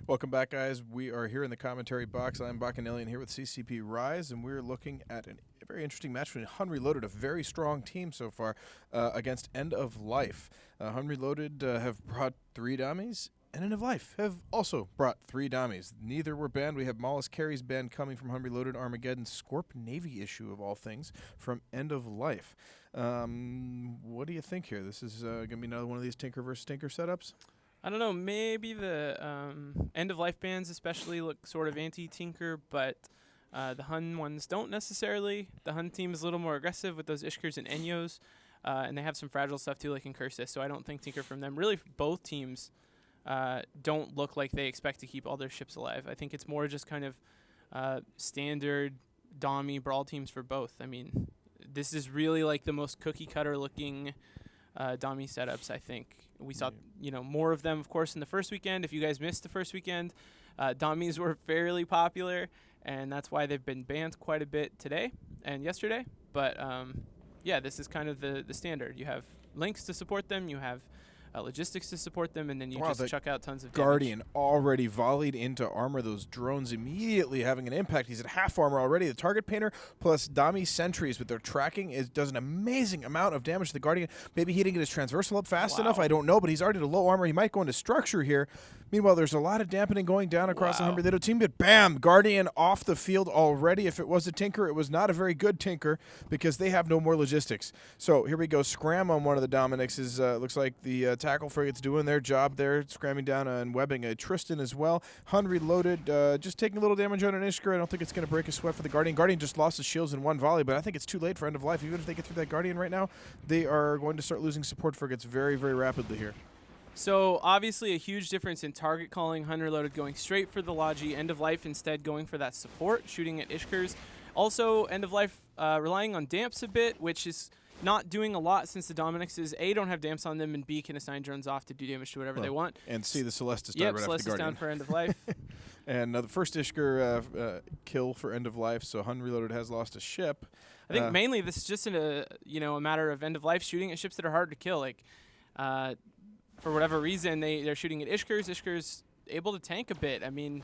Welcome back, guys. We are here in the commentary box. I'm Bacchanalian here with CCP Rise, and we're looking at a very interesting match between HUN Reloaded, a very strong team so far, against End of Life. HUN Reloaded have brought 3 dummies, and End of Life have also brought 3 dummies. Neither were banned. We have Mollis Carey's ban coming from HUN Reloaded, Armageddon, Scorp Navy issue of all things from End of Life. What do you think here? This is going to be another one of these Tinker versus Tinker setups? I don't know, maybe the end-of-life bans especially look sort of anti-Tinker, but the HUN ones don't necessarily. The HUN team is a little more aggressive with those Ishkers and Enyos, and they have some fragile stuff too, like Incursus, so I don't think Tinker from them. Really, both teams don't look like they expect to keep all their ships alive. I think it's more just kind of standard Dommy brawl teams for both. I mean, this is really like the most cookie-cutter looking Dommy setups, I think. We saw, more of them, of course, in the first weekend. If you guys missed the first weekend, Dommies were fairly popular, and that's why they've been banned quite a bit today and yesterday. But, yeah, this is kind of the standard. You have links to support them. You have logistics to support them, and then you just chuck out tons of Guardian damage. already volleyed into armor. Those drones immediately having an impact. He's at half armor already. The target painter plus Dommy sentries with their tracking does an amazing amount of damage to the Guardian. Maybe he didn't get his transversal up fast enough. I don't know, but he's already at low armor. He might go into structure here. Meanwhile, there's a lot of dampening going down across the HUN Reloaded team, but bam, Guardian off the field already. If it was a Tinker, it was not a very good Tinker because they have no more logistics. So here we go. Scram on one of the Dominics. Looks like the tackle frigate's doing their job there, scramming down and webbing a Tristan as well. HUN Reloaded just taking a little damage on an Ishker. I don't think it's going to break a sweat for the Guardian. Guardian just lost his shields in one volley, but I think it's too late for End of Life. Even if they get through that Guardian right now, they are going to start losing support frigates very, very rapidly here. So obviously a huge difference in target calling. HUN Reloaded going straight for the Logi. End of Life instead going for that support, shooting at Ishkers. Also, End of Life relying on damps a bit, which is not doing a lot since the Dominixes A, don't have damps on them, and B, can assign drones off to do damage to whatever they want. And C, the Celestis died yep, right Celestis after the Guardian. down for End of Life. And the first Ishker kill for End of Life, so HUN Reloaded has lost a ship. I think mainly this is just a matter of End of Life shooting at ships that are hard to kill. Like, for whatever reason, they're shooting at Ishkers. Ishkers able to tank a bit. I mean,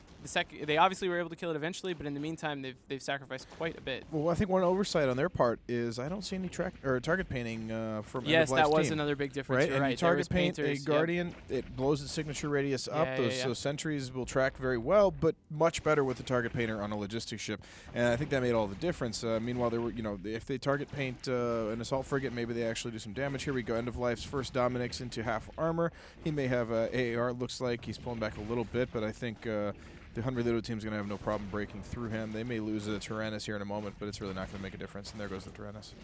they obviously were able to kill it eventually, but in the meantime, they've sacrificed quite a bit. Well, I think one oversight on their part is I don't see any target painting from Yes, End of Life's that was team. another big difference. Right, You're and right. you target paint painters, a Guardian, it blows its signature radius up. Yeah, Those sentries will track very well, but much better with the target painter on a logistics ship, and I think that made all the difference. Meanwhile, there were, if they target paint an assault frigate, maybe they actually do some damage. Here we go. End of Life's first Dominix into half armor. He may have AAR. Looks like he's pulling back a little bit, but I think the HUN Reloaded team's going to have no problem breaking through him. They may lose a Tyrannus here in a moment, but it's really not going to make a difference. And there goes the Tyrannus.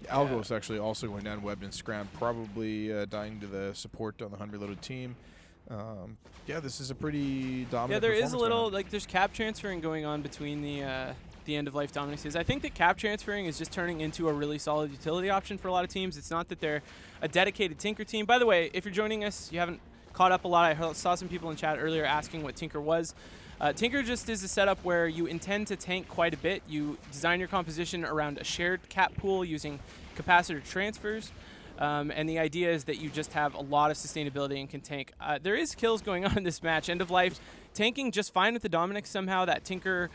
Algos actually also going down, webbed and scrammed, probably dying to the support on the HUN Reloaded team. Yeah, this is a pretty dominant. Yeah, there is a little there's cap transferring going on between the End of Life Dominixes. I think that cap transferring is just turning into a really solid utility option for a lot of teams. It's not that they're a dedicated Tinker team. By the way, if you're joining us, you haven't caught up a lot. I saw some people in chat earlier asking what Tinker was. Tinker just is a setup where you intend to tank quite a bit. You design your composition around a shared cap pool using capacitor transfers. And the idea is that you just have a lot of sustainability and can tank. There is kills going on in this match. End of Life tanking just fine with the Dominix somehow. That Tinker,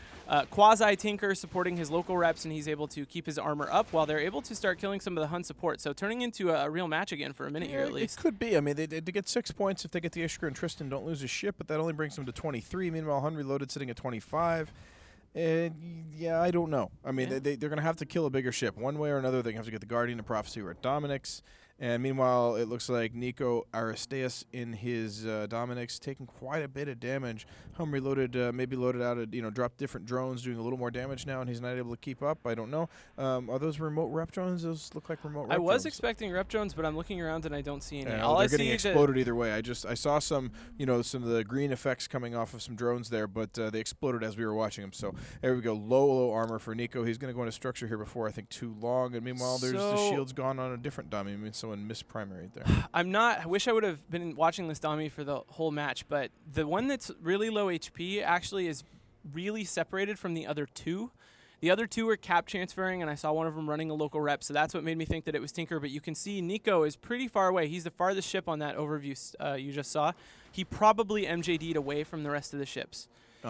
quasi-Tinker supporting his local reps, and he's able to keep his armor up while they're able to start killing some of the HUN support. So turning into a real match again for a minute here at least. It could be. I mean, they get 6 points if they get the Ishker and Tristan don't lose a ship, but that only brings them to 23. Meanwhile, HUN Reloaded sitting at 25. Yeah, I don't know. I mean, they're going to have to kill a bigger ship. One way or another, they're going to have to get the Guardian and Prophecy or Dominix. And meanwhile, it looks like Nico Aristeas in his Dominix taking quite a bit of damage. HUN Reloaded maybe loaded out, dropped different drones, doing a little more damage now, and he's not able to keep up. I don't know. Are those remote rep drones? Those look like remote rep drones. I was expecting rep drones, but I'm looking around and I don't see any. All they're getting exploded either way. I saw some, some of the green effects coming off of some drones there, but they exploded as we were watching them. So there we go. Low armor for Nico. He's going to go into structure here before I think too long. And meanwhile, there's the shield's gone on a different dummy. I mean, someone missed primary there. I wish I would have been watching this dummy for the whole match, but the one that's really low HP actually is really separated from the other two. The other two were cap transferring, and I saw one of them running a local rep, so that's what made me think that it was Tinker. But you can see Nico is pretty far away. He's the farthest ship on that overview you just saw. he probably MJD'd away from the rest of the ships.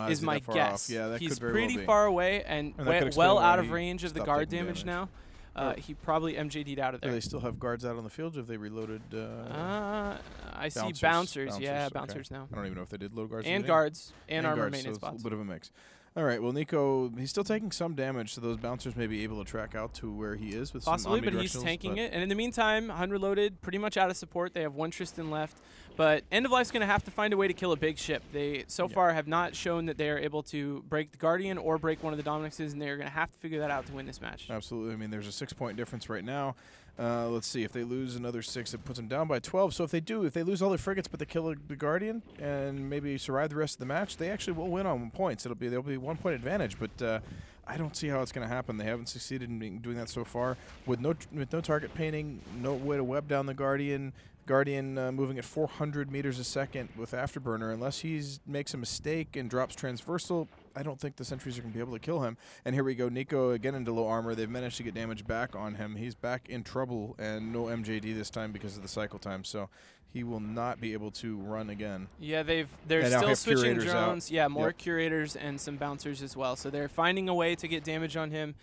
Is my guess. Yeah, that He's could very pretty well be. far away and And that could explain well why out of he range of the stopped guard taking damage damage. now. He probably MJD'd out of Do there. they still have guards out on the field? Have they reloaded? I see bouncers? bouncers. Yeah, Okay. bouncers now. I don't even know if they did load guards. And They did. guards and armor guards, maintenance so it's a spots. little bit of a mix. All right. Well, Nico, he's still taking some damage, so those bouncers may be able to track out to where he is with Possibly, some but he's omnidirectionals, tanking but it. And in the meantime, HUN Reloaded pretty much out of support. They have one Tristan left. But End of Life's going to have to find a way to kill a big ship. They so far have not shown that they are able to break the Guardian or break one of the Dominixes, and they're going to have to figure that out to win this match. Absolutely. I mean, there's a 6-point difference right now. Let's see. If they lose another 6, it puts them down by 12. So if they lose all their frigates but they kill the Guardian and maybe survive the rest of the match, they actually will win on points. There'll be 1-point advantage, but I don't see how it's going to happen. They haven't succeeded in doing that so far. With no target painting, no way to web down the Guardian. Guardian moving at 400 meters a second with Afterburner. Unless he makes a mistake and drops transversal, I don't think the sentries are going to be able to kill him. And here we go. Nico again into low armor. They've managed to get damage back on him. He's back in trouble, and no MJD this time because of the cycle time. So he will not be able to run again. Yeah, they're And now still have switching curators drones. out. Yeah, more Yep. curators and some bouncers as well. So they're finding a way to get damage on him.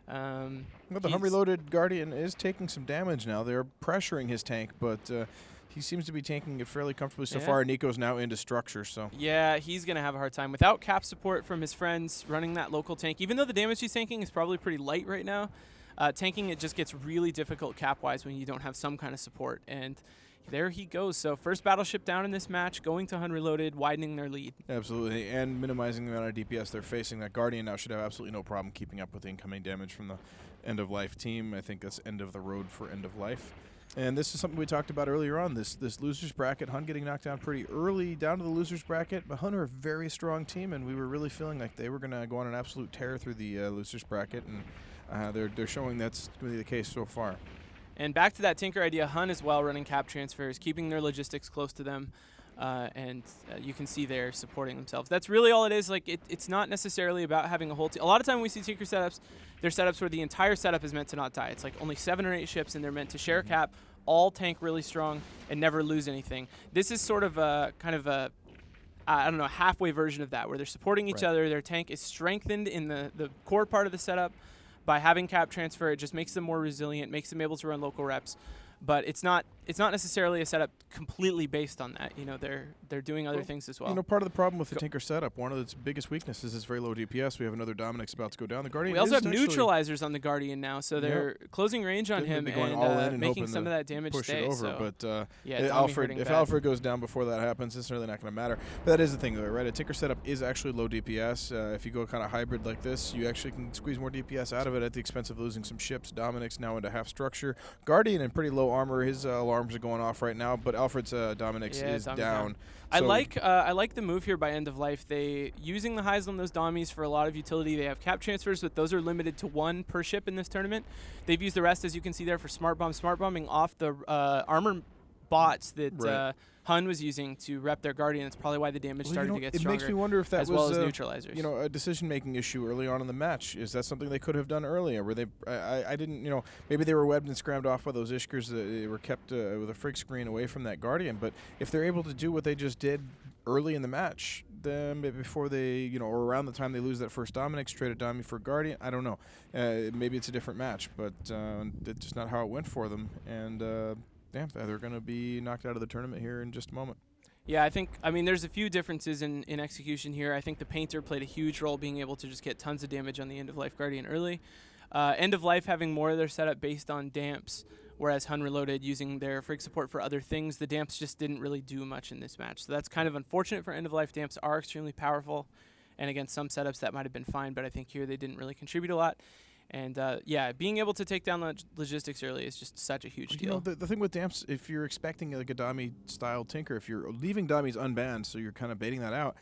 Well, the HUN He's- Reloaded Guardian is taking some damage now. They're pressuring his tank, but he seems to be tanking it fairly comfortably so Yeah. far. Nico's now into structure, so Yeah, he's going to have a hard time. Without cap support from his friends running that local tank, even though the damage he's tanking is probably pretty light right now, tanking it just gets really difficult cap-wise when you don't have some kind of support. And there he goes. So first battleship down in this match, going to HUN Reloaded, widening their lead. absolutely, and minimizing the amount of DPS they're facing. That Guardian now should have absolutely no problem keeping up with the incoming damage from the End of Life team. I think that's end of the road for End of Life. And this is something we talked about earlier on, this losers bracket. HUN getting knocked down pretty early down to the losers bracket, but HUN are a very strong team, and we were really feeling like they were going to go on an absolute tear through the losers bracket, and they're showing that's going to be the case so far. And back to that Tinker idea, HUN as well running cap transfers, keeping their logistics close to them, and you can see they're supporting themselves. That's really all it is. Like it's not necessarily about having a whole team. A lot of time we see Tinker setups, they're setups where the entire setup is meant to not die. It's like only 7 or 8 ships, and they're meant to share cap, all tank really strong, and never lose anything. This is sort of a kind of a I don't know, halfway version of that, where they're supporting each other. Their tank is strengthened in the core part of the setup. By having cap transfer, it just makes them more resilient, makes them able to run local reps. But it's not necessarily a setup completely based on that. You know, they're doing other things as well. You know, part of the problem with the Tinker setup, one of its biggest weaknesses is very low DPS. We have another Dominix about to go down. The Guardian. We also have actually neutralizers on the Guardian now, so they're closing range on him be going and all in and making hoping some to of that damage push stay. it over, so but yeah, if Tommy hurting bad. Alfred goes down before that happens, it's really not going to matter. But that is the thing, though, right? A Tinker setup is actually low DPS. If you go kind of hybrid like this, you actually can squeeze more DPS out of it at the expense of losing some ships. Dominix now into half structure. Guardian in pretty low armor. His alarms are going off right now, but Alfred's Dominix is down. I So- like the move here by End of Life. They using the highs on those dummies for a lot of utility. They have cap transfers, but those are limited to 1 per ship in this tournament. They've used the rest, as you can see there, for smart bombing off the armor bots that Right. HUN was using to rep their Guardian. That's probably why the damage started to get it stronger. makes me wonder if that as was well as neutralizers. a decision-making issue early on in the match. Is that something they could have done earlier? Were they? I didn't. Maybe they were webbed and scrammed off by those Ishkers. They were kept with a frig screen away from that Guardian. But if they're able to do what they just did early in the match, then maybe before they, or around the time they lose that first Dominix, trade a dummy for Guardian. I don't know. Maybe it's a different match, but it's just not how it went for them. And they're going to be knocked out of the tournament here in just a moment. Yeah, I mean, there's a few differences in execution here. I think the Painter played a huge role, being able to just get tons of damage on the End of Life Guardian early. End of Life having more of their setup based on damps, whereas HUN Reloaded using their frig support for other things. The damps just didn't really do much in this match. So that's kind of unfortunate for End of Life. Damps are extremely powerful, and against some setups that might have been fine, but I think here they didn't really contribute a lot. And being able to take down logistics early is just such a huge deal. The thing with damps, if you're expecting like a Dami style Tinker, if you're leaving dummies unbanned, so you're kind of baiting that out,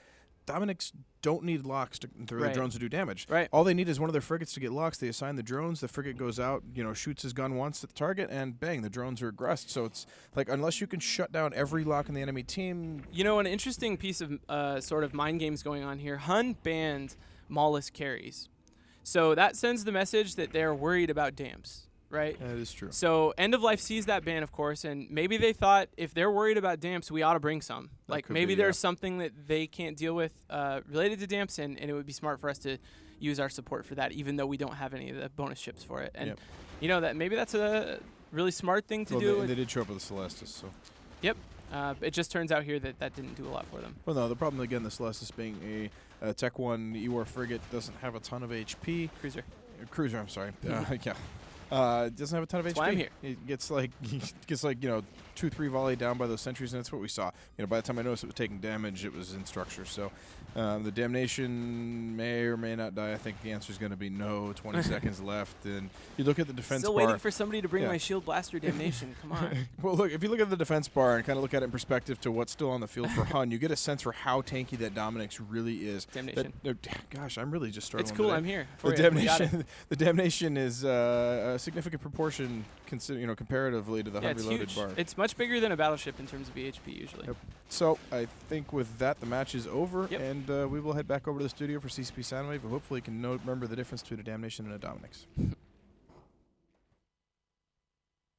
Dominix don't need locks for the drones to do damage. Right. All they need is one of their frigates to get locks. They assign the drones. The frigate goes out, shoots his gun once at the target, and bang, the drones are aggressed. So it's like unless you can shut down every lock in the enemy team. An interesting piece of sort of mind games going on here. HUN banned Maulus carries. So that sends the message that they're worried about damps. right? That is true. So End of Life sees that ban, of course, and maybe they thought if they're worried about damps, we ought to bring some. Like could maybe be, there's something that they can't deal with related to damps, and it would be smart for us to use our support for that, even though we don't have any of the bonus ships for it. And you know that maybe that's a really smart thing to do. They did show up with the Celestis, so. Yep. It just turns out here that that didn't do a lot for them. Well, no, the problem again, the Celestis being a Tech 1 EWAR frigate doesn't have a ton of HP. Cruiser, I'm sorry. Yeah. Doesn't have a ton of HP. That's why I'm here. It gets like 2-3 volley down by those sentries, and that's what we saw. By the time I noticed it was taking damage, it was in structure. So the Damnation may or may not die. I think the answer is going to be no. 20 seconds left, and you look at the defense Still bar. waiting for somebody to bring my Shield Blaster Damnation. Come on. Well, look, if you look at the defense bar and kind of look at it in perspective to what's still on the field for HUN, you get a sense for how tanky that Dominix really is. Damnation. Gosh, I'm really just struggling. It's cool. Today. I'm here. The Damnation is a significant proportion, comparatively to the HUN Reloaded bar. It's much bigger than a battleship in terms of BHP usually. Yep. So I think with that, the match is over, and we will head back over to the studio for CCP Soundwave, and hopefully can remember the difference between a Damnation and a Dominix.